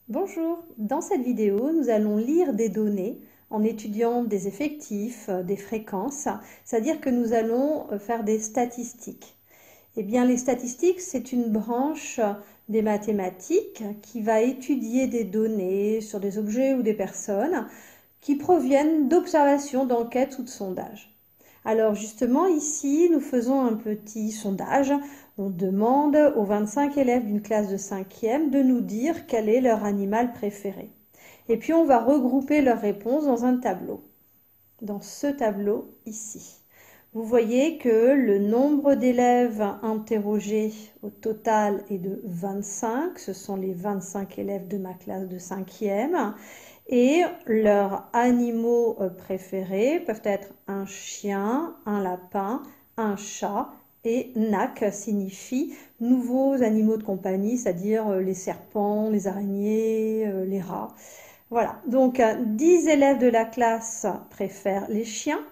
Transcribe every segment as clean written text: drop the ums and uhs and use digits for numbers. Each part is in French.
Bonjour, dans cette vidéo, nous allons lire des données en étudiant des effectifs, des fréquences, c'est-à-dire que nous allons faire des statistiques. Eh bien, les statistiques, c'est une branche des mathématiques qui va étudier des données sur des objets ou des personnes qui proviennent d'observations, d'enquêtes ou de sondages. Alors justement, ici, nous faisons un petit sondage. On demande aux 25 élèves d'une classe de 5e de nous dire quel est leur animal préféré. Et puis, on va regrouper leurs réponses dans un tableau. Dans ce tableau ici. Vous voyez que le nombre d'élèves interrogés au total est de 25. Ce sont les 25 élèves de ma classe de 5e. Et leurs animaux préférés peuvent être un chien, un lapin, un chat. Et NAC signifie nouveaux animaux de compagnie, c'est-à-dire les serpents, les araignées, les rats. Voilà, donc 10 élèves de la classe préfèrent les chiens,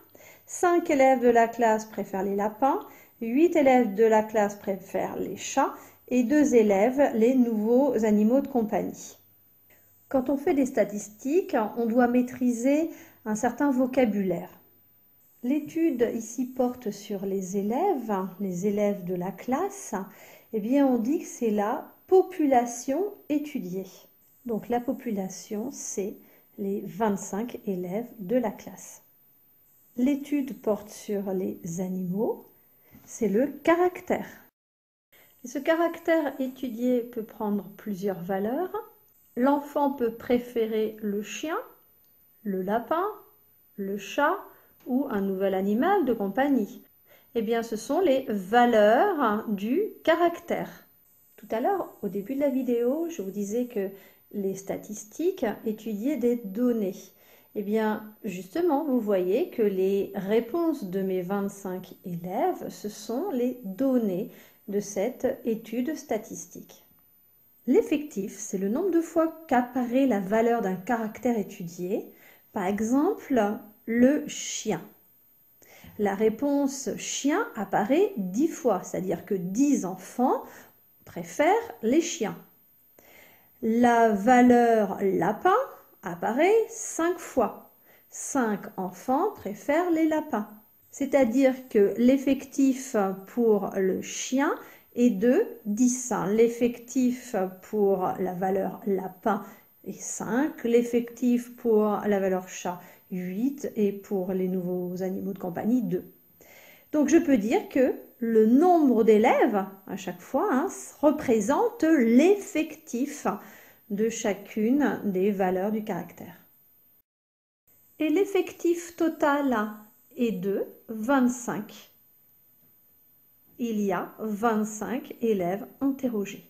5 élèves de la classe préfèrent les lapins, 8 élèves de la classe préfèrent les chats et 2 élèves les nouveaux animaux de compagnie. Quand on fait des statistiques, on doit maîtriser un certain vocabulaire. L'étude ici porte sur les élèves de la classe. Eh bien, on dit que c'est la population étudiée. Donc la population, c'est les 25 élèves de la classe. L'étude porte sur les animaux, c'est le caractère. Et ce caractère étudié peut prendre plusieurs valeurs. L'enfant peut préférer le chien, le lapin, le chat ou un nouvel animal de compagnie. Eh bien, ce sont les valeurs du caractère. Tout à l'heure, au début de la vidéo, je vous disais que les statistiques étudiaient des données. Eh bien, justement, vous voyez que les réponses de mes 25 élèves, ce sont les données de cette étude statistique. L'effectif, c'est le nombre de fois qu'apparaît la valeur d'un caractère étudié. Par exemple, le chien. La réponse chien apparaît 10 fois, c'est-à-dire que 10 enfants préfèrent les chiens. La valeur lapin apparaît 5 fois. 5 enfants préfèrent les lapins. C'est-à-dire que l'effectif pour le chien est de 10. L'effectif pour la valeur lapin est 5. L'effectif pour la valeur chat, 8. Et pour les nouveaux animaux de compagnie, 2. Donc je peux dire que le nombre d'élèves à chaque fois représente l'effectif de chacune des valeurs du caractère. Et l'effectif total est de 25. Il y a 25 élèves interrogés.